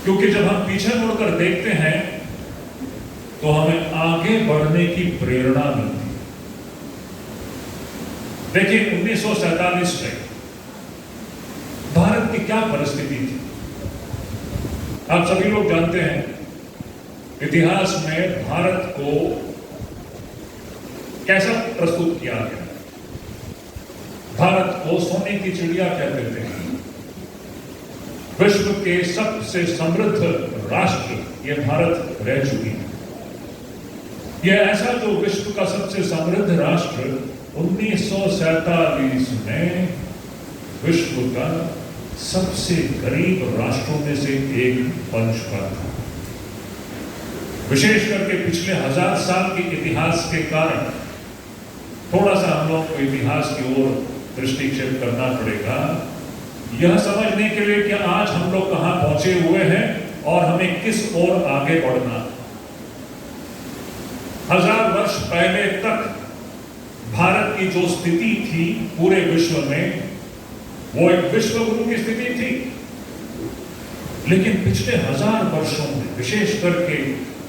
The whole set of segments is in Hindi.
क्योंकि जब हम पीछे मुड़कर देखते हैं तो हमें आगे बढ़ने की प्रेरणा मिलती है। देखिए 1947 में भारत की क्या परिस्थिति थी, आप सभी लोग जानते हैं। इतिहास में भारत को कैसा प्रस्तुत किया गया। भारत को सोने की चिड़िया कहते थे, विश्व के सबसे समृद्ध राष्ट्र ये भारत रह चुकी है। यह ऐसा जो विश्व का सबसे समृद्ध राष्ट्र 1947 में विश्व का सबसे गरीब राष्ट्रों में से एक बन चुका था। विशेष करके पिछले 1000 साल के इतिहास के कारण थोड़ा सा हम लोग को इतिहास की ओर दृष्टिक्षेप करना पड़ेगा, यह समझने के लिए कि आज हम लोग कहां पहुंचे हुए हैं और हमें किस ओर आगे बढ़ना। 1000 वर्ष पहले तक भारत की जो स्थिति थी पूरे विश्व में, वो एक विश्व गुरु की स्थिति थी। लेकिन पिछले 1000 वर्षों में विशेष करके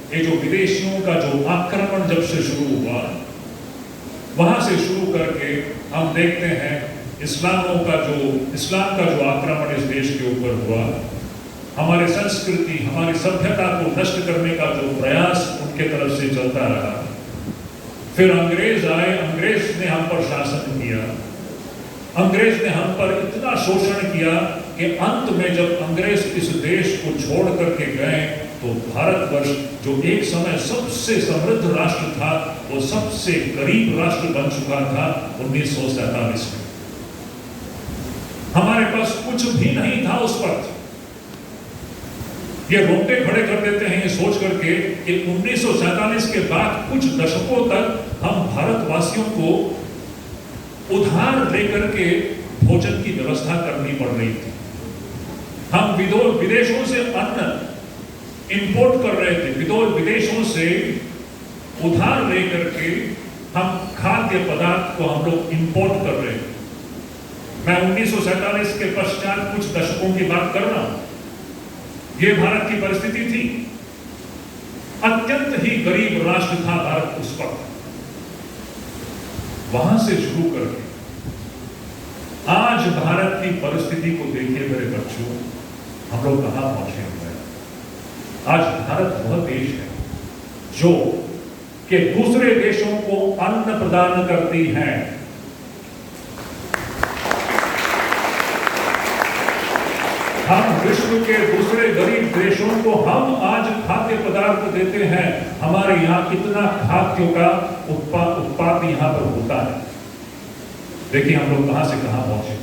ये जो विदेशियों का जो आक्रमण जब से शुरू हुआ, वहां से शुरू करके हम देखते हैं इस्लाम का जो आक्रमण इस देश के ऊपर हुआ, हमारी संस्कृति, हमारी सभ्यता को नष्ट करने का जो प्रयास उनके तरफ से चलता रहा। फिर अंग्रेज आए, अंग्रेज ने हम पर शासन किया, अंग्रेज ने हम पर इतना शोषण किया कि अंत में जब अंग्रेज इस देश को छोड़ करके गए तो भारतवर्ष जो एक समय सबसे समृद्ध राष्ट्र था, वो सबसे गरीब राष्ट्र बन चुका था 1947 में। हमारे पास कुछ भी नहीं था उस वक्त। ये रोंगटे खड़े कर देते हैं ये सोच करके कि 1947 के बाद कुछ दशकों तक हम भारतवासियों को उधार लेकर के भोजन की व्यवस्था करनी पड़ रही थी। हम विदेशों से अन्न इंपोर्ट कर रहे थे, विदेशों से उधार लेकर के हम खाद्य पदार्थ को हम लोग इंपोर्ट कर रहे थे। मैं 1947 के पश्चात कुछ दशकों की बात कर रहा हूं। यह भारत की परिस्थिति थी। अत्यंत ही गरीब राष्ट्र था भारत उस वक्त। वहां से शुरू करके आज भारत की परिस्थिति को देखिए मेरे बच्चों, हम लोग कहां पहुंचे हुए हैं। आज भारत वह देश है जो कि दूसरे देशों को अन्न प्रदान करती है। हम विश्व के दूसरे गरीब देशों को हम आज खाद्य पदार्थ देते हैं। हमारे यहां कितना खाद्यों का उत्पाद यहां पर होता है। देखिए हम लोग कहां से कहां पहुंचे।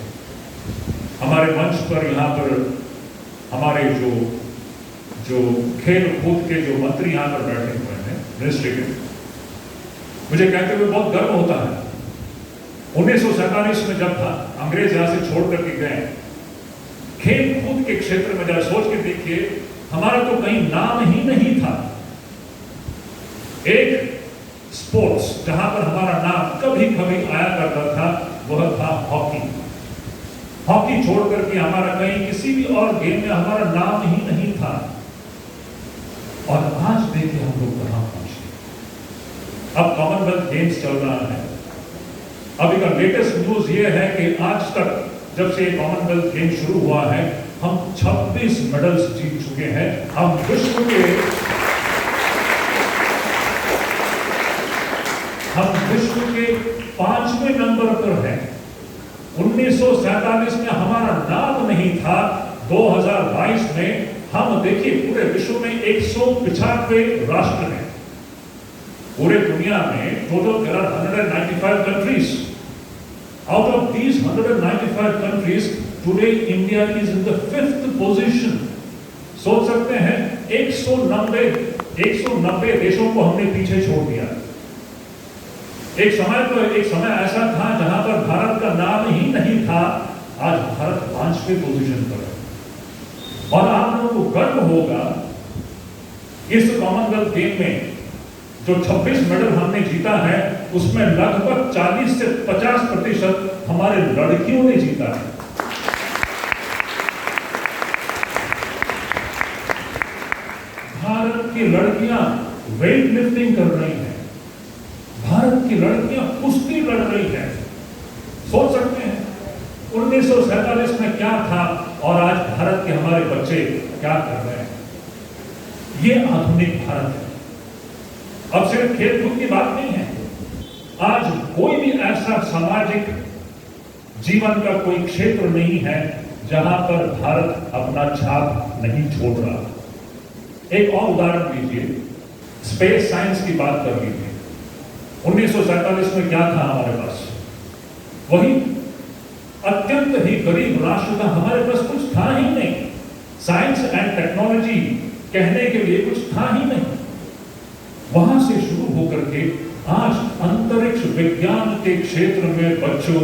हमारे मंच पर यहां पर हमारे जो खेल कूद के जो मंत्री यहां पर बैठे हुए हैं, मिनिस्ट्री के, मुझे कहते हुए बहुत गर्व होता है। 1947 में जब था अंग्रेज यहां से छोड़ करके गए, खेल कूद के क्षेत्र में जरा सोच के देखिए, हमारा तो कहीं नाम ही नहीं था। एक स्पोर्ट्स जहां पर हमारा नाम कभी कभी आया करता था वह था हॉकी। हॉकी छोड़ करके हमारा कहीं किसी भी और गेम में हमारा नाम ही नहीं था। और आज देखिए हम लोग कहां पहुंचे। अब कॉमनवेल्थ गेम्स चल रहा है। अभी का लेटेस्ट न्यूज ये है कि आज तक जब से कॉमनवेल्थ गेम शुरू हुआ है, हम 26 मेडल्स जीत चुके हैं। हम विश्व के 5वें नंबर पर हैं। 1947 में हमारा नाम नहीं था। 2022 में हम देखिए पूरे विश्व में 195 राष्ट्र हैं। पूरे दुनिया में total there are 195 countries. Out of these 195 countries, today India is in the 5th position. सोच सकते हैं 190 देशों को हमने पीछे छोड़ दिया। एक समय ऐसा था जहां पर भारत का नाम ही नहीं था। आज भारत 5वें पोजीशन पर है। और आप लोगों को गर्व होगा इस कॉमनवेल्थ गेम में जो 26 मेडल हमने जीता है, उसमें लगभग 40 से 50% हमारे लड़कियों ने जीता है। भारत की लड़कियां वेट लिफ्टिंग कर रही हैं, भारत की लड़कियां कुश्ती लड़ रही हैं। सोच सकते हैं 1947 में क्या था और आज भारत के हमारे बच्चे क्या कर रहे हैं। ये आधुनिक भारत है। अब सिर्फ खेल कूद की बात नहीं है, आज कोई भी ऐसा सामाजिक जीवन का कोई क्षेत्र नहीं है जहां पर भारत अपना छाप नहीं छोड़ रहा। एक और उदाहरण लीजिए, स्पेस साइंस की बात कर लीजिए। 1947 में क्या था हमारे पास? वही अत्यंत ही गरीब राष्ट्र था, हमारे पास कुछ था ही नहीं। साइंस एंड टेक्नोलॉजी कहने के लिए कुछ था ही नहीं। वहां से शुरू होकर के आज अंतरिक्ष विज्ञान के क्षेत्र में बच्चों,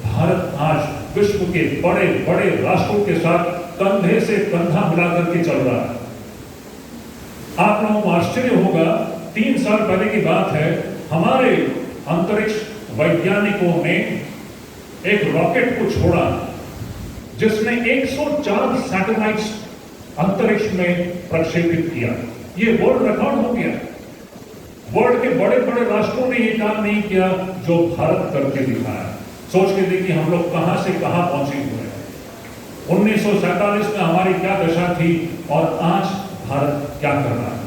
भारत आज विश्व के बड़े बड़े राष्ट्रों के साथ कंधे से कंधा मिलाकर के चल रहा है। आप लोगों को आश्चर्य होगा, 3 साल पहले की बात है, हमारे अंतरिक्ष वैज्ञानिकों ने एक रॉकेट को छोड़ा जिसने 104 सैटेलाइट्स अंतरिक्ष में प्रक्षेपित किया। ये वर्ल्ड रिकॉर्ड हो गया। वर्ल्ड के बड़े बड़े राष्ट्रों ने ये काम नहीं किया जो भारत करके दिखाया। सोच के देखिए हम लोग कहां से कहां पहुंचे हुए हैं। 1947 में हमारी क्या दशा थी और आज भारत क्या कर रहा है।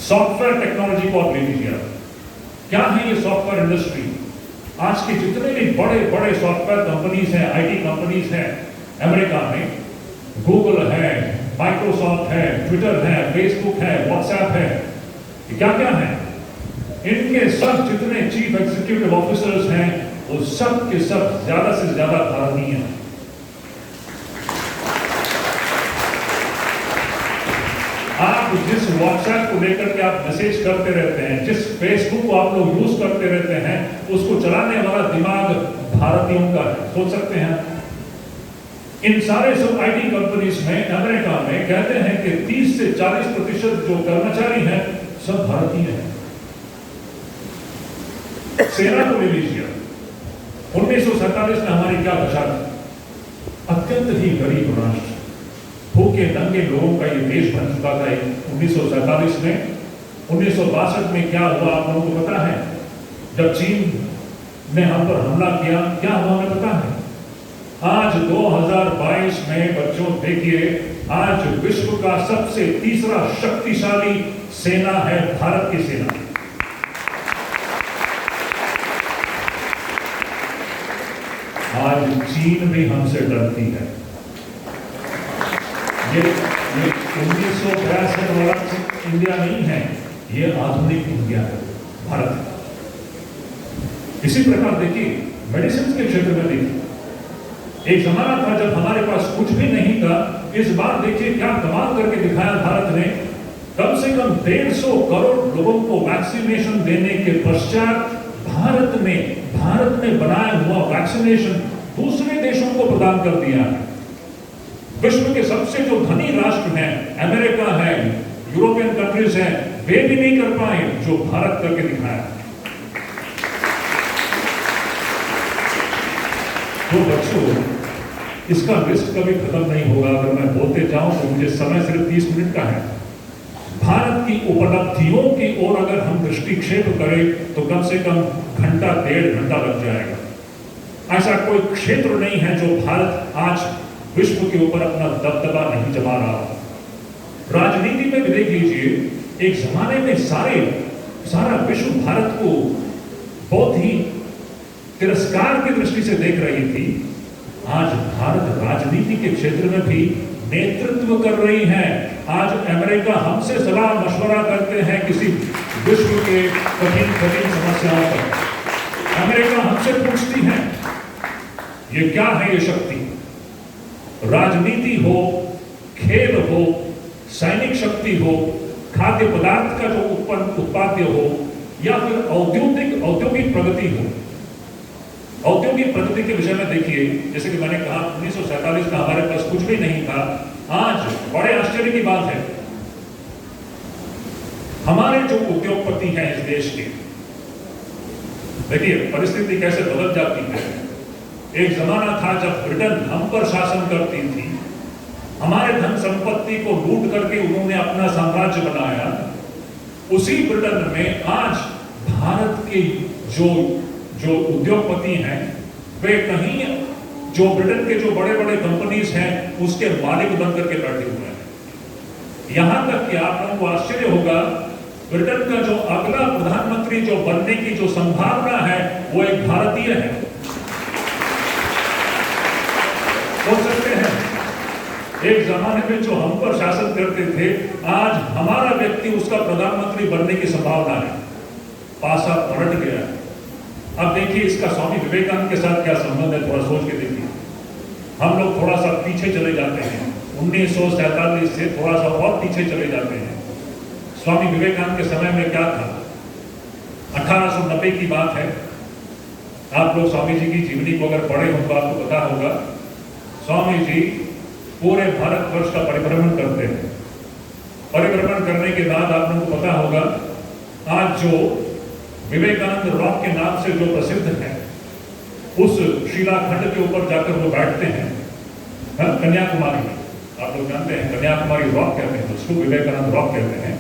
सॉफ्टवेयर टेक्नोलॉजी को आप ले लीजिए, क्या है ये सॉफ्टवेयर इंडस्ट्री। आज के जितने भी बड़े बड़े सॉफ्टवेयर कंपनीज हैं, आईटी कंपनीज हैं अमेरिका में, गूगल है, माइक्रोसॉफ्ट है, ट्विटर है, फेसबुक है, व्हाट्सएप है, क्या क्या है, इनके सब जितने चीफ एग्जीक्यूटिव ऑफिसर्स हैं वो सब के सब ज्यादा से ज्यादा भारतीय हैं। आप जिस व्हाट्सएप को लेकर के आप मैसेज करते रहते हैं, जिस फेसबुक को आप लोग यूज करते रहते हैं, उसको चलाने वाला दिमाग भारतीयों का है। सोच सकते हैं इन सारे सब आईटी कंपनीज में अमेरिका में कहते हैं कि 30 से 40% जो कर्मचारी हैं सब भारतीय हैं। सेना को ले लीजिए, 1947 में हमारी क्या दशा थी। अत्यंत ही गरीब राष्ट्र, भूखे नंगे लोगों का ये देश बन चुका था 1947 में। 1962 में क्या हुआ आप लोगों को पता है? जब चीन ने हम पर हमला किया, क्या हुआ हमें पता है? आज 2022 में बच्चों देखिए, आज विश्व का सबसे तीसरा शक्तिशाली सेना है भारत की सेना। आज चीन भी हमसे डरती है। ये 1962 वाला इंडिया नहीं है, ये आधुनिक इंडिया है, भारत। इसी प्रकार देखिए मेडिसिन के क्षेत्र में देखिए, एक जमाना था जब हमारे पास कुछ भी नहीं था। इस बार देखिए क्या कमाल करके दिखाया भारत ने। कम से कम 150 करोड़ लोगों को वैक्सीनेशन देने के पश्चात भारत ने बनाया हुआ वैक्सीनेशन दूसरे देशों को प्रदान कर दिया है। विश्व के सबसे जो धनी राष्ट्र हैं, अमेरिका है, यूरोपियन कंट्रीज हैं, वे भी नहीं कर पाए जो भारत करके दिखाया। तो बच्चों, इसका लिस्ट कभी खत्म नहीं होगा। अगर मैं बोलते जाऊं तो मुझे समय सिर्फ 30 मिनट का है। भारत की उपलब्धियों की ओर अगर हम दृष्टिक्षेप करें तो कम से कम घंटा 1.5 घंटा लग जाएगा। ऐसा कोई क्षेत्र नहीं है जो भारत आज विश्व के ऊपर अपना दबदबा नहीं जमा रहा। राजनीति में भी देख लीजिए, एक जमाने में सारा विश्व भारत को बहुत ही तिरस्कार की दृष्टि से देख रही थी। आज भारत राजनीति के क्षेत्र में भी नेतृत्व कर रही है। आज अमेरिका हमसे सलाह मशवरा करते हैं किसी विश्व के कठिन समस्याओं पर। अमेरिका हमसे पूछती है ये क्या है, ये शक्ति, राजनीति हो, खेल हो, सैनिक शक्ति हो, खाद्य पदार्थ का जो उत्पाद्य हो, या फिर औद्योगिक प्रगति हो। औद्योगिक प्रगति के विषय में देखिए, जैसे कि मैंने कहा 1947 का हमारे पास कुछ भी नहीं था। आज बड़े आश्चर्य की बात है, हमारे जो उद्योगपति हैं इस देश के, देखिए परिस्थिति कैसे बदल जाती है। एक जमाना था जब ब्रिटेन हम पर शासन करती थी, हमारे धन संपत्ति को लूट करके उन्होंने अपना साम्राज्य बनाया। उसी ब्रिटेन में आज भारत के जो उद्योगपति हैं, वे कहीं जो ब्रिटेन के जो बड़े बड़े कंपनीज हैं उसके मालिक बन करके बैठे हुए हैं। यहां तक कि आप लोगों को आश्चर्य होगा, ब्रिटेन का जो अगला प्रधानमंत्री जो बनने की जो संभावना है वो एक भारतीय है। सोच सकते हैं, एक जमाने में जो हम पर शासन करते थे, आज हमारा व्यक्ति उसका प्रधानमंत्री बनने की संभावना है। पासा पलट गया है। अब देखिए इसका स्वामी विवेकानंद के साथ क्या संबंध है, थोड़ा सोच के देखिए। हम लोग थोड़ा सा पीछे चले जाते हैं, 1947 से थोड़ा सा और पीछे चले जाते हैं। स्वामी विवेकानंद के समय में क्या था? 1890 की बात है। आप लोग स्वामी जी की जीवनी को अगर पढ़े हो तो आपको पता होगा, स्वामी जी पूरे भारतवर्ष का परिभ्रमण करते हैं। परिभ्रमण करने के बाद आप लोगों को पता होगा, आज जो विवेकानंद रॉक के नाम से जो प्रसिद्ध है, उस शिलाखंड के ऊपर जाकर वो बैठते हैं, कन्याकुमारी में। आप लोग जानते हैं कन्याकुमारी रॉक कहते हैं, उसको विवेकानंद रॉक कहते हैं।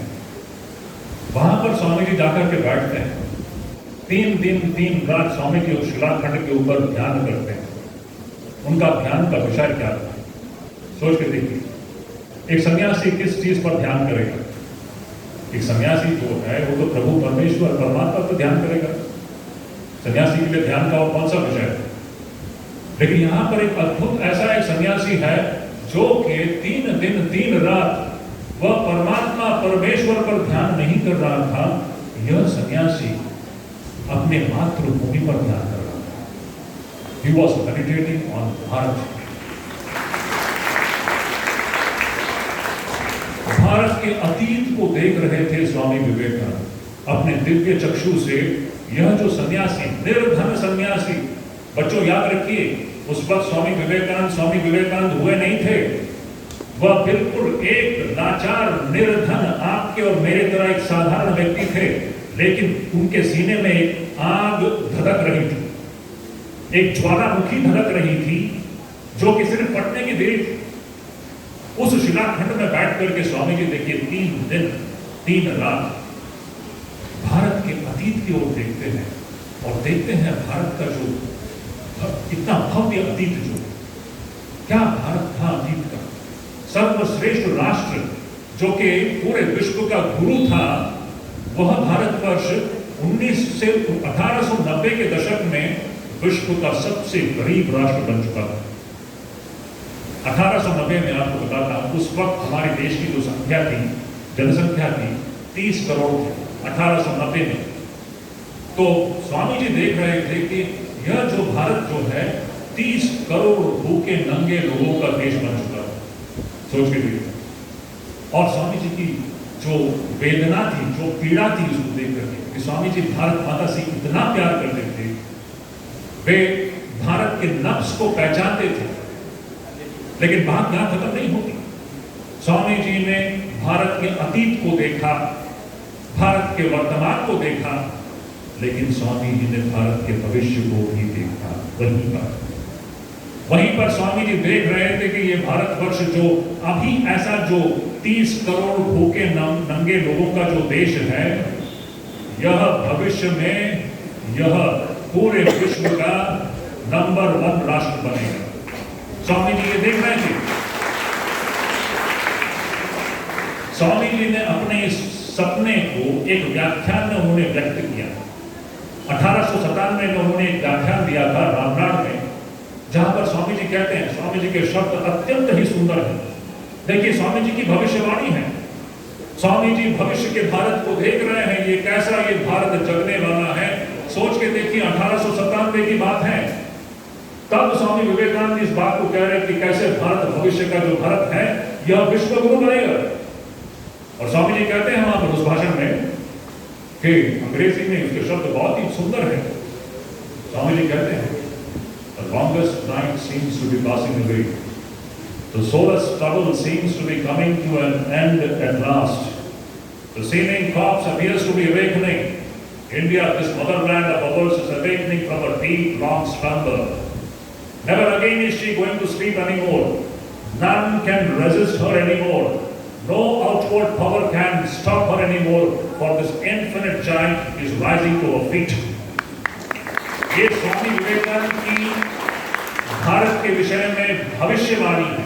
वहां पर स्वामी जी जाकर के बैठते हैं। 3 दिन 3 रात स्वामी जी उस शिलाखंड के ऊपर ध्यान करते हैं। उनका ध्यान का विषय क्या था, सोच के देखिए। एक सन्यासी किस चीज पर ध्यान करेगा? एक सन्यासी जो है वो तो प्रभु परमेश्वर परमात्मा पर ध्यान करेगा। सन्यासी के लिए ध्यान का वो कौन सा विषय है? लेकिन यहां पर एक अद्भुत ऐसा एक सन्यासी है जो कि 3 दिन 3 रात वह परमात्मा परमेश्वर पर ध्यान नहीं कर रहा था। यह सन्यासी अपने मातृभूमि पर ध्यान कर रहा था। He was meditating on Bharat. Bharat के अतीत को देख रहे थे स्वामी विवेकानंद अपने दिव्य चक्षु से। यह जो सन्यासी, निर्धन सन्यासी, बच्चों याद रखिए, उस वक्त स्वामी विवेकानंद हुए नहीं थे। वह बिल्कुल एक लाचार, निर्धन, आपके और मेरे तरह एक साधारण व्यक्ति थे, लेकिन उनके सीने में एक आग धधक रही थी, एक ज्वालामुखी धधक रही थी, जो कि सिर्फ फटने की देरी थी। उस शिलाखंड में बैठ करके स्वामी जी देखिए 3 दिन 3 रात भारत के अतीत की ओर देखते हैं और देखते हैं भारत का जो इतना भव्य अतीत, जो क्या भारत था अतीत का, सर्वश्रेष्ठ राष्ट्र जो कि पूरे विश्व का गुरु था, वह भारतवर्ष 1890 के दशक में विश्व का सबसे गरीब राष्ट्र बन चुका था। 1890 में आपको बताता हूं, उस वक्त हमारे देश की जो संख्या थी, जनसंख्या थी 30 करोड़ थी 1890 में। तो स्वामी जी देख रहे थे कि यह जो भारत जो है 30 करोड़ भूखे नंगे लोगों का देश बन चुका है। सोच के देखिए। और स्वामी जी की जो वेदना थी, जो पीड़ा थी, उसको देख करके कि स्वामी जी भारत माता से इतना प्यार करते थे, वे भारत के नफ्स को पहचानते थे। लेकिन बात यहां खत्म नहीं होती। स्वामी जी ने भारत के अतीत को देखा, भारत के वर्तमान को देखा, लेकिन स्वामी जी ने भारत के भविष्य को भी देखा। वहीं पर स्वामी जी देख रहे थे कि ये भारतवर्ष जो अभी ऐसा जो 30 करोड़ भूखे नंगे लोगों का जो देश है, यह भविष्य में यह पूरे विश्व का नंबर 1 राष्ट्र बनेगा। स्वामी जी ये देख रहे थे। स्वामी जी ने अपने इस सपने को एक व्याख्यान में उन्होंने व्यक्त किया। 1897 में उन्होंने एक व्याख्यान दिया था रामनाथ में, जहां पर स्वामी जी कहते हैं, स्वामी जी के शब्द अत्यंत ही सुंदर हैं। देखिए स्वामी जी की भविष्यवाणी है। स्वामी जी भविष्य के भारत को देख रहे हैं, ये कैसा ये भारत जगने वाला है। सोच के देखिए 1897 की बात है। तब स्वामी विवेकानंद इस बात को कह रहे हैं कि कैसे भारत भविष्य का जो भारत है यह विश्व गुरु बनेगा। और स्वामी जी कहते हैं वहां पर उस भाषण में कि अंग्रेजी में उसके शब्द बहुत ही सुंदर है। स्वामी जी कहते हैं, The longest night seems to be passing away. The solar struggle seems to be coming to an end at last. The seeming corpse appears to be awakening. India, this motherland of ours, is awakening from a deep, long slumber. Never again is she going to sleep anymore. None can resist her anymore. No outward power can stop her anymore, for this infinite giant is rising to her feet. ये स्वामी विवेकानंद की भारत के विषय में भविष्यवाणी है।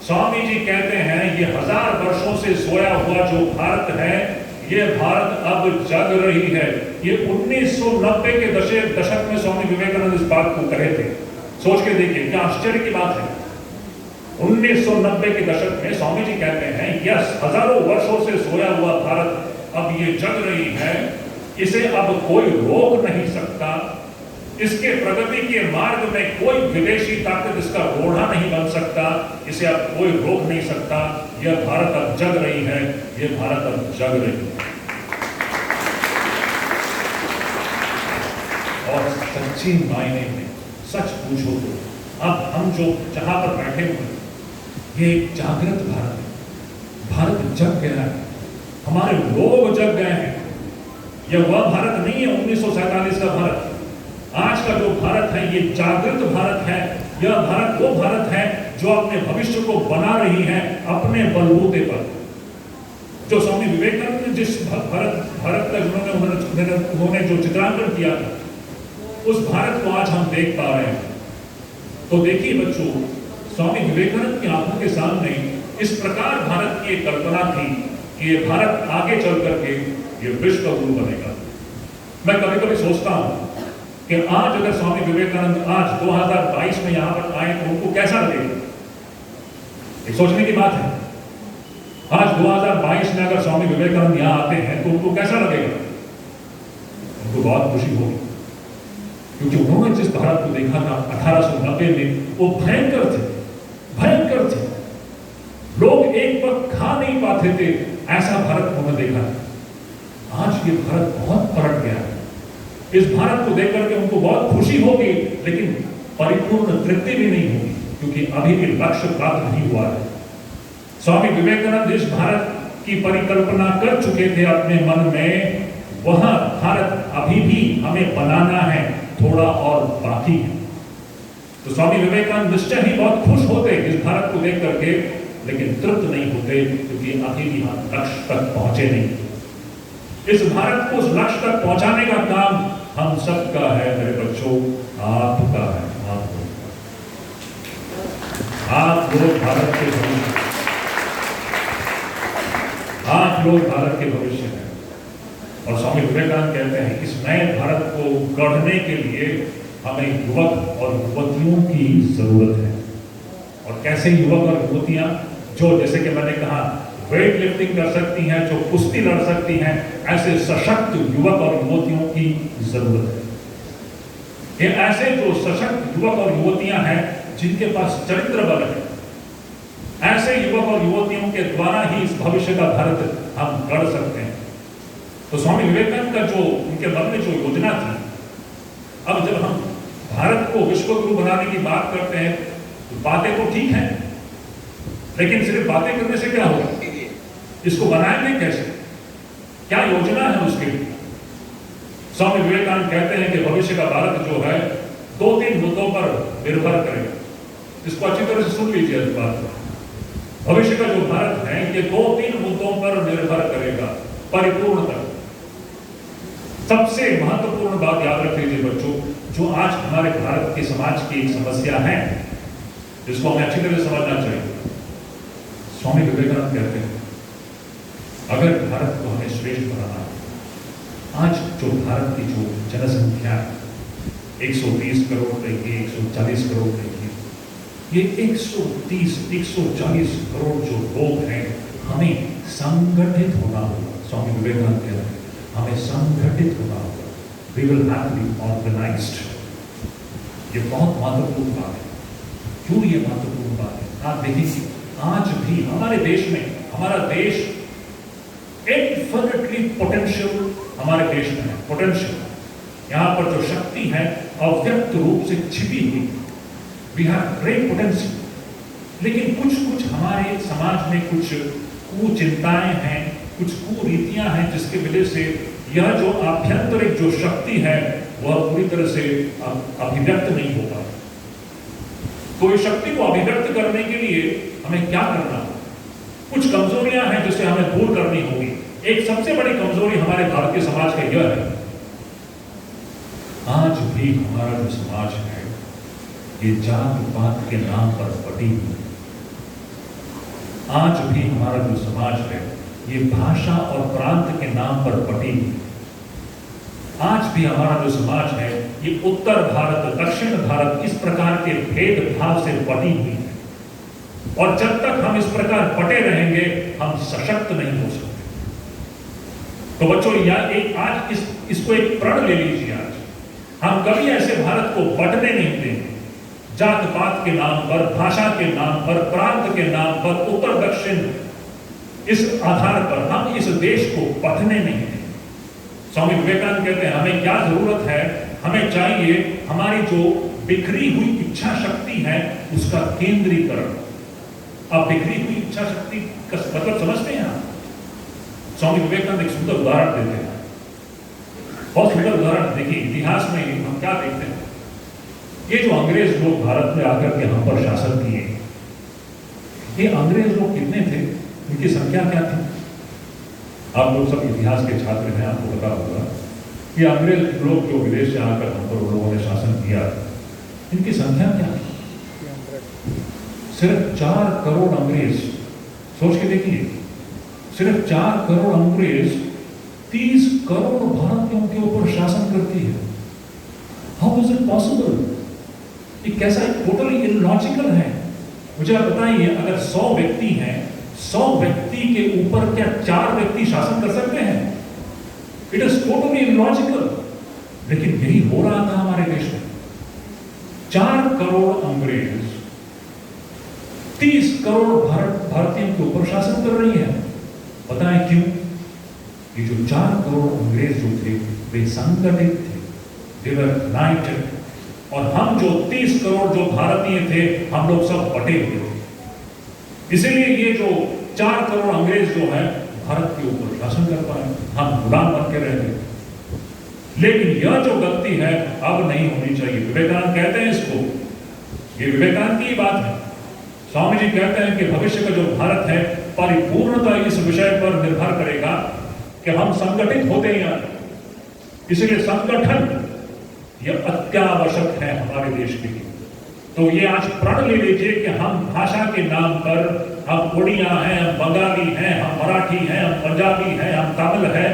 स्वामी जी कहते हैं ये 1000 वर्षों से सोया हुआ जो भारत है, ये भारत अब जग रही है। ये 1990 के दशक में स्वामी विवेकानंद इस बात को कहे थे। सोच के देखिए क्या आश्चर्य की बात है। 1990 के दशक में स्वामी जी कहते हैं यस, हजारों वर्षों से सोया हुआ भारत अब ये जग रही है, इसे अब कोई रोक नहीं सकता। इसके प्रगति के मार्ग में कोई विदेशी ताकत इसका रोड़ा नहीं बन सकता, इसे अब कोई रोक नहीं सकता। यह भारत अब जग रही है, यह भारत अब जग रही है। और सच्ची मायने में सच पूछो तो अब हम जो जहां पर बैठे हुए, ये एक जागृत भारत है। भारत जग गया है, हमारे लोग जग गए हैं। यह वह भारत नहीं है 1947 का भारत। आज का जो भारत है ये जागृत भारत है। यह भारत वो भारत है जो अपने भविष्य को बना रही है अपने बलबूते पर। जो स्वामी विवेकानंद ने जिस भारत का उन्होंने जो चित्रांकन किया था, उस भारत को आज हम देख पा रहे हैं। तो देखिए बच्चों, स्वामी विवेकानंद की आंखों के सामने इस प्रकार भारत की एक कल्पना थी कि ये भारत आगे चल करके ये विश्व गुरु बनेगा। मैं कभी कभी सोचता हूं कि आज अगर स्वामी विवेकानंद आज 2022 में यहां पर आए तो उनको कैसा लगेगा। एक सोचने की बात है। आज 2022 में अगर स्वामी विवेकानंद यहां आते हैं तो उनको कैसा लगेगा। उनको बहुत खुशी होगी, क्योंकि उन्होंने जिस भारत को देखा था 1890 में, वो भयंकर थे, भयंकर थे। लोग एक वक्त खा नहीं पाते थे, ऐसा भारत उन्होंने देखा। आज ये भारत बहुत पलट गया है। इस भारत को देखकर के उनको बहुत खुशी होगी, लेकिन परिपूर्ण तृप्ति भी नहीं होगी, क्योंकि अभी भी लक्ष्य प्राप्त नहीं हुआ है। स्वामी विवेकानंद इस भारत की परिकल्पना कर चुके थे अपने मन में, वह भारत अभी भी हमें बनाना है, थोड़ा और बाकी है। तो स्वामी विवेकानंद निश्चय ही बहुत खुश होते इस भारत को देख करके, लेकिन तृप्त नहीं होते, क्योंकि अभी भी हम लक्ष्य तक पहुंचे नहीं। इस भारत को उस लक्ष्य तक पहुंचाने का काम हम सबका है मेरे बच्चों, आपका है। आप लोग भारत के भविष्य, आप लोग भारत के भविष्य हैं। और स्वामी विवेकानंद कहते हैं इस नए भारत को गढ़ने के लिए हमें युवक और युवतियों की जरूरत है। और कैसे युवक और युवतियां जो, जैसे कि मैंने कहा, वेट लिफ्टिंग कर सकती हैं, जो कुश्ती लड़ सकती हैं, ऐसे सशक्त युवक और युवतियों की जरूरत है। ये ऐसे जो सशक्त युवक और युवतियां हैं जिनके पास चरित्र बल है, ऐसे युवक और युवतियों के द्वारा ही इस भविष्य का भारत हम गढ़ सकते हैं। तो स्वामी विवेकानंद का जो उनके मन में जो योजना थी, अब जब हम भारत को विश्व गुरु बनाने की बात करते हैं तो बातें तो ठीक हैं, लेकिन सिर्फ बातें करने से क्या होगा। इसको बनाएंगे कैसे, क्या योजना है उसके लिए। स्वामी विवेकानंद कहते हैं कि भविष्य का भारत जो है 2-3 मुद्दों पर निर्भर करेगा। इसको अच्छी तरह से सुन लीजिए इस बात को। भविष्य का जो भारत है ये 2-3 मुद्दों पर निर्भर करेगा। परिपूर्णता सबसे महत्वपूर्ण बात याद रख लीजिए बच्चों, जो आज हमारे भारत के समाज की एक समस्या है, जिसको हमें अच्छी तरह से समझना चाहिए। स्वामी विवेकानंद कहते हैं अगर भारत को हमें श्रेष्ठ बनाना है, आज जो भारत की जो जनसंख्या है 120 करोड़ देखिए, 140 करोड़ देखिए, ये 130-140 करोड़ जो लोग हैं, हमें संगठित होना होगा। स्वामी विवेकानंद कह रहे हैं हमें संगठित होना होगा। We will have to be organized। ये बहुत महत्वपूर्ण बात है। क्यों ये महत्वपूर्ण बात है? आप देखिए आज भी हमारे देश में, हमारा देश इनफिनिटली पोटेंशियल हमारे देश में है। पोटेंशियल, यहाँ पर जो शक्ति है अव्यक्त रूप से छिपी हुई। वी हैव ग्रेट पोटेंशियल, लेकिन कुछ हमारे समाज में कुछ कुचिंताएं हैं, कुछ कुरीतियां हैं, जिसकी वजह से यह जो आभ्यंतरिक जो शक्ति है वह पूरी तरह से अभिव्यक्त नहीं हो पाती। तो इस शक्ति को अभिव्यक्त करने के लिए हमें क्या करना होगा? कुछ कमजोरियां हैं जिसे हमें दूर करनी होगी। एक सबसे बड़ी कमजोरी हमारे भारतीय समाज का यह है, आज भी हमारा जो समाज है ये जात पात के नाम पर बटी हुई है। आज भी हमारा जो समाज है ये भाषा और प्रांत के नाम पर बटी हुई है। आज भी हमारा जो समाज है ये उत्तर भारत, दक्षिण भारत, इस प्रकार के भेदभाव से बटी हुई है। और जब तक हम इस प्रकार बटे रहेंगे हम सशक्त नहीं हो सकते। तो बच्चों, आज इसको एक प्रण ले लीजिए। आज हम कभी ऐसे भारत को बटने नहीं देंगे। जात पात के नाम पर, भाषा के नाम पर, प्रांत के नाम पर, उत्तर दक्षिण, इस आधार पर हम इस देश को बटने नहीं देंगे। स्वामी विवेकानंद कहते हैं हमें क्या जरूरत है? हमें चाहिए हमारी जो बिखरी हुई इच्छा शक्ति है उसका केंद्रीकरण। अब बिखरी हुई इच्छा शक्ति का मतलब समझते हैं आप? स्वामी विवेकानंद एक सुंदर उदाहरण देते हैं, बहुत सुंदर उदाहरण। देखिए, इतिहास में हम क्या देखते हैं, ये जो अंग्रेज लोग भारत में आकर के हम पर शासन किए, ये अंग्रेज लोग कितने थे, इनकी संख्या क्या थी? आप लोग सब इतिहास के छात्र हैं, आपको पता होगा ये अंग्रेज लोग जो विदेश से आकर हम पर लोगों ने शासन किया, इनकी संख्या क्या थी? सिर्फ 4 करोड़ अंग्रेज। सोच के देखिए, सिर्फ 4 करोड़ अंग्रेज 30 करोड़ भारतीयों के ऊपर शासन करती है। How is it possible? ये कैसा टोटली इलॉजिकल है। मुझे आप बताइए, अगर 100 व्यक्ति हैं, 100 व्यक्ति के ऊपर क्या 4 व्यक्ति शासन कर सकते हैं? It is totally illogical. लेकिन यही हो रहा था हमारे देश में। 4 करोड़ अंग्रेज 30 करोड़ भारतीयों के ऊपर शासन कर रही है। बताएं क्यों? ये जो 4 करोड़ अंग्रेज जो थे वे संगठित थे, दे वर यूनाइटेड। और हम जो 30 करोड़ जो भारतीय थे, हम लोग सब बटे हुए थे। इसीलिए ये जो 4 करोड़ अंग्रेज जो है भारत के ऊपर शासन कर पाए, हम गुलाम बन के रह गए। लेकिन यह जो गलती है अब नहीं होनी चाहिए। विवेकानंद कहते हैं इसको, ये विवेकानंद की बात है। स्वामी जी कहते हैं कि भविष्य का जो भारत है परिपूर्णता इस विषय पर निर्भर करेगा कि हम संगठित होते हैं या नहीं। इसलिए संगठन यह अत्यावश्यक है हमारे देश के लिए। तो ये आज प्रण ले लीजिए कि हम भाषा के नाम पर, हम उड़िया हैं, हम बंगाली हैं, हम मराठी हैं, हम पंजाबी हैं, हम तमिल हैं,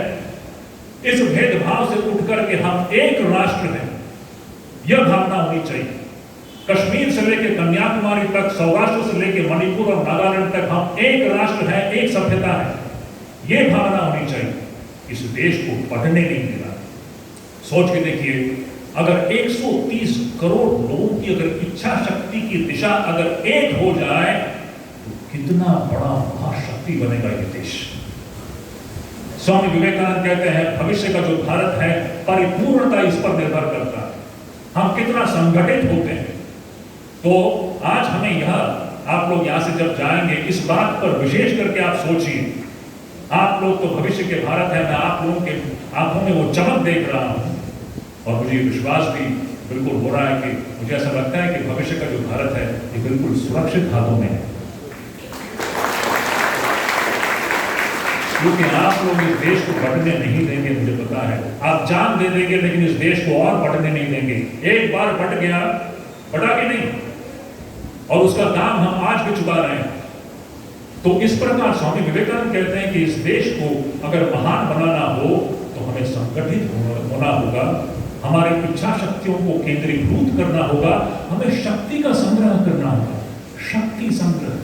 इस भेदभाव से उठ करके हम एक राष्ट्र हैं, यह भावना होनी चाहिए। कश्मीर से लेकर कन्याकुमारी तक, सौराष्ट्र से लेकर मणिपुर और नागालैंड तक हम एक राष्ट्र हैं, एक सभ्यता है, यह भावना होनी चाहिए। इस देश को बढ़ने नहीं देना। सोच के देखिए, अगर 130 करोड़ लोगों की अगर इच्छा शक्ति की दिशा अगर एक हो जाए तो कितना बड़ा महाशक्ति बनेगा ये देश। स्वामी विवेकानंद कहते हैं भविष्य का जो भारत है परिपूर्णता इस पर निर्भर करता है, हम कितना संगठित होते हैं। तो आज हमें यह, आप लोग यहां से जब जाएंगे इस बात पर विशेष करके आप सोचिए। आप लोग तो भविष्य के भारत है, मैं आप लोगों के आंखों में वो चमक देख रहा हूं और मुझे विश्वास भी बिल्कुल हो रहा है कि मुझे ऐसा लगता है कि भविष्य का जो भारत है ये बिल्कुल सुरक्षित हाथों में है, क्योंकि आप लोग इस देश को बढ़ने नहीं देंगे। मुझे पता है आप जान दे देंगे लेकिन इस देश को और बढ़ने नहीं देंगे। एक बार बढ़ गया, बढ़ा के नहीं, और उसका दाम हम आज भी चुका रहे हैं। तो इस प्रकार स्वामी विवेकानंद कहते हैं कि इस देश को अगर महान बनाना हो तो हमें संगठित होना होगा, हमारी इच्छा शक्तियों को केंद्रीभूत करना होगा, हमें शक्ति का संग्रह करना होगा। शक्ति संग्रह,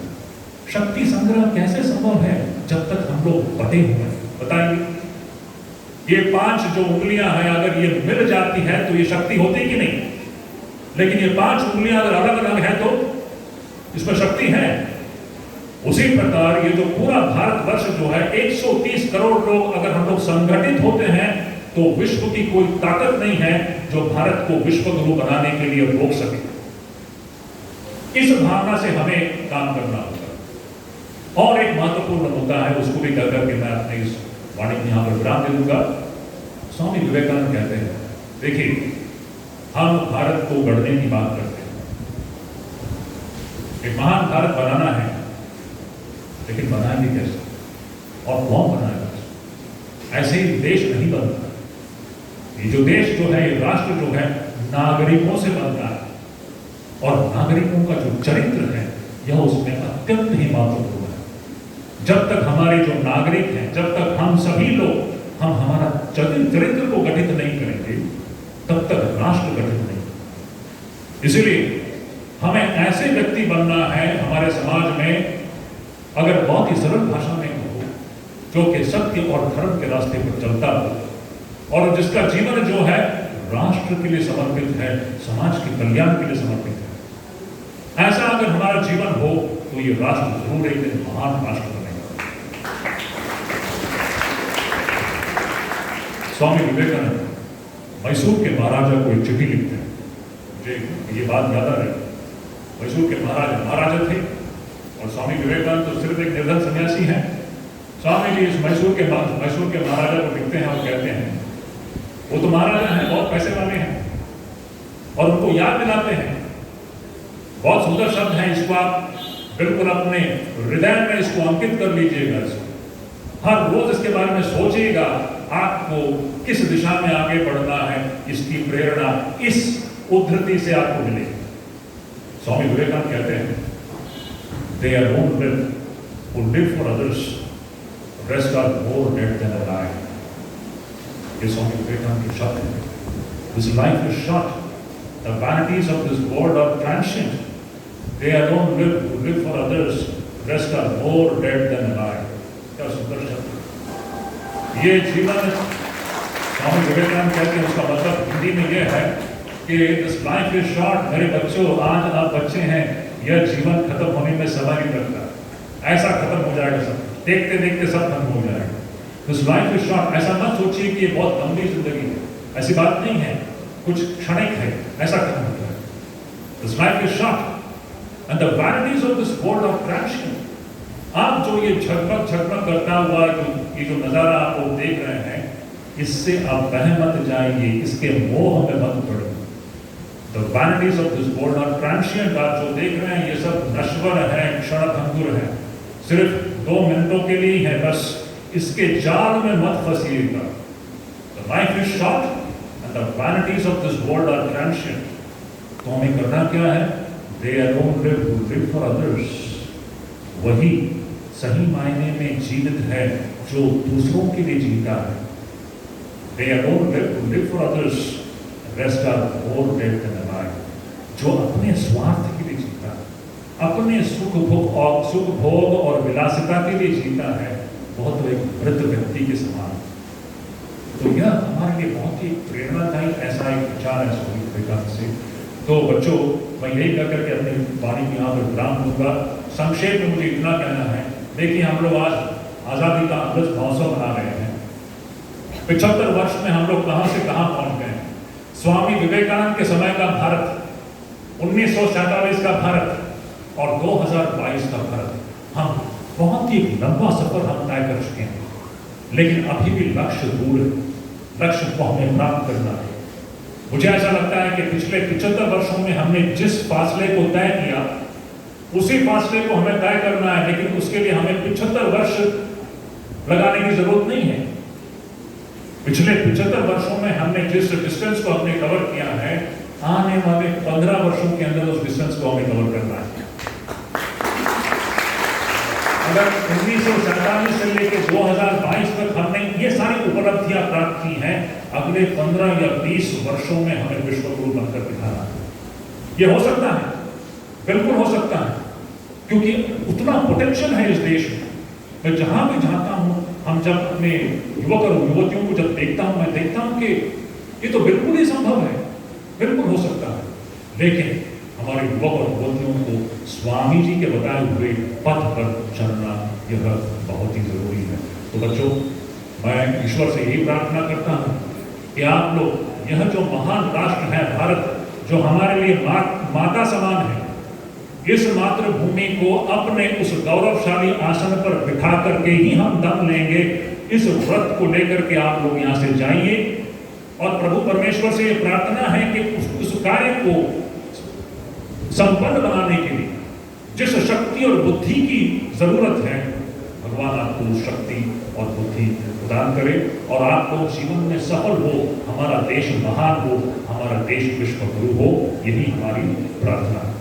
शक्ति संग्रह कैसे संभव है जब तक हम लोग बटे हुए हैं? बताइए, ये 5 जो उंगलियां हैं अगर ये मिल जाती है तो ये शक्ति होती कि नहीं? लेकिन ये 5 उंगलियां अगर अलग अलग है तो इसमें शक्ति है। उसी प्रकार ये जो पूरा भारतवर्ष जो है 130 करोड़ लोग अगर हम लोग संगठित होते हैं तो विश्व की कोई ताकत नहीं है जो भारत को विश्व गुरु बनाने के लिए रोक सके। इस भावना से हमें काम करना होगा। और एक महत्वपूर्ण मुद्दा है, उसको भी कहकर के मैं अपने इस वाणी में यहां पर विराम दे दूंगा। स्वामी विवेकानंद कहते हैं, देखिए हम भारत को गढ़ने की बात करते हैं, एक महान भारत बनाना है, लेकिन बनाएंगे कैसे और कौन बनाएगा? ऐसे ही देश नहीं बनता। ये जो देश जो है, ये राष्ट्र जो है, नागरिकों से बनता है, और नागरिकों का जो चरित्र है यह उसमें अत्यंत ही महत्वपूर्ण है। जब तक हमारे जो नागरिक हैं, जब तक हम सभी लोग हम हमारा चरित्र को गठित नहीं करेंगे, तब तक राष्ट्र गठित नहीं। इसलिए हमें ऐसे व्यक्ति बनना है हमारे समाज में, अगर बहुत ही सरल भाषा में हो, जो कि सत्य और धर्म के रास्ते पर चलता हो और जिसका जीवन जो है राष्ट्र के लिए समर्पित है, समाज के कल्याण के लिए समर्पित है। ऐसा अगर हमारा जीवन हो तो ये राष्ट्र जरूर एक दिन महान राष्ट्र बनेगा। स्वामी विवेकानंद मैसूर के महाराजा को एक चिट्ठी लिखते हैं। मुझे ये बात याद आ रही। मैसूर के महाराजा थे और स्वामी विवेकानंद तो सिर्फ एक निर्धन सन्यासी हैं। स्वामी जी इस मैसूर के महाराजा को लिखते हैं और कहते हैं, वो तो महाराजा हैं, बहुत पैसे वाले हैं, और उनको याद दिलाते हैं। बहुत सुंदर शब्द है, इसको आप बिल्कुल अपने हृदय में इसको अंकित कर लीजिएगा। हर रोज इसके बारे में सोचिएगा, आपको किस दिशा में आगे बढ़ना है, इसकी प्रेरणा इस उद्धृति से आपको मिलेगी। स्वामी विवेकानंद कहते हैं, they alone live who live for others, rest are more dead than alive. ये स्वामी विवेकानंद के शब्द हैं। This life is short, the vanities of this world are transient. They alone live who live for others, rest are more dead than alive. क्या सुंदर शब्द। ये जीवन स्वामी विवेकानंद कहते हैं, उसका मतलब हिंदी में यह है कि दिस लाइफ इज शॉर्ट। मेरे बच्चों, आज आप बच्चे हैं, यह जीवन खत्म होने में समय नहीं लगता, ऐसा खत्म हो जाएगा सब, देखते देखते सब खत्म हो जाएगा। This life is short. ऐसा मत सोचिए कि ये बहुत लंबी जिंदगी है, ऐसी बात नहीं है, कुछ क्षणिक है, ऐसा खत्म हो जाएगा। This life is short and the vanities of this world are transient. आप जो ये झगमग करता हुआ ये जो नजारा आप लोग देख रहे हैं, इससे आप बह मत जाइए, इसके मोह में मत पड़िए। The vanities of this world are transient। आप जो देख रहे हैं ये सब नश्वर है, क्षणभंगुर है, सिर्फ 2 मिनटों के लिए है, बस इसके जाल में मत फंसिएगा। The life is short and the vanities of this world are transient। तो हमें करना क्या है? They alone live who live for others। वही सही मायने में जीवित है जो दूसरों के लिए जीता है। They alone live who live for others, rest are more dead than alive। जो अपने स्वार्थ के लिए जीता है, अपने सुख भोग और विलासिता के लिए जीता है, बहुत एक वृद्ध व्यक्ति के समान। तो यह हमारे लिए बहुत ही प्रेरणादायी ऐसा एक विचार है स्वामी विवेकानंद से। तो बच्चों, मैं यही कहकर के अपनी वाणी में यहाँ पर विराम दूंगा। संक्षेप में मुझे इतना कहना है, देखिए हम लोग आज आज़ादी का अमृत महोत्सव मना रहे हैं। 75 वर्ष में हम लोग कहाँ से कहाँ पहुँच गए। स्वामी विवेकानंद के समय का भारत, 1947 का भारत और 2022 का भारत, हम बहुत ही लंबा सफर हम तय कर चुके हैं, लेकिन अभी भी लक्ष्य दूर है। लक्ष्य को हमें प्राप्त करना है। मुझे ऐसा लगता है कि पिछले 75 वर्षों में हमने जिस फासले को तय किया, उसी फासले को हमें तय करना है, लेकिन उसके लिए हमें 75 वर्ष लगाने की जरूरत नहीं है। पिछले 75 वर्षों में हमने जिस डिस्टेंस को हमने कवर किया है, आने वाले 15 वर्षों के अंदर उस डिस्टेंस को हमें कवर करना है। अगर 1947 से लेकर 2022 तक हमने ये सारी उपलब्धियां प्राप्त की हैं, अगले 15 या 20 वर्षों में हमें विश्व गुरु बनकर दिखाना है। ये हो सकता है, बिल्कुल हो सकता है, क्योंकि उतना पोटेंशियल है इस देश में। मैं जहां भी जाता हूं, हम जब अपने युवक और युवतियों को जब देखता हूं, मैं देखता हूं कि ये तो बिल्कुल ही संभव है, बिल्कुल हो सकता है। लेकिन हमारे युवक और युवतियों को स्वामी जी के बताए हुए पथ पर चलना यह बहुत ही जरूरी है। तो बच्चों, मैं ईश्वर से यही प्रार्थना करता हूं कि आप लोग यह जो महान राष्ट्र है भारत, जो हमारे लिए माता समान है, इस मातृभूमि को अपने उस गौरवशाली आसन पर बिठा करके ही हम दम लेंगे। इस व्रत को लेकर के आप लोग यहाँ से जाइए और प्रभु परमेश्वर से ये प्रार्थना है कि उस कार्य को संपन्न बनाने के लिए जिस शक्ति और बुद्धि की जरूरत है, भगवान आपको उस शक्ति और बुद्धि प्रदान करे और आपको जीवन में सफल हो, हमारा देश महान हो, हमारा देश विश्व गुरु हो, यही हमारी प्रार्थना है।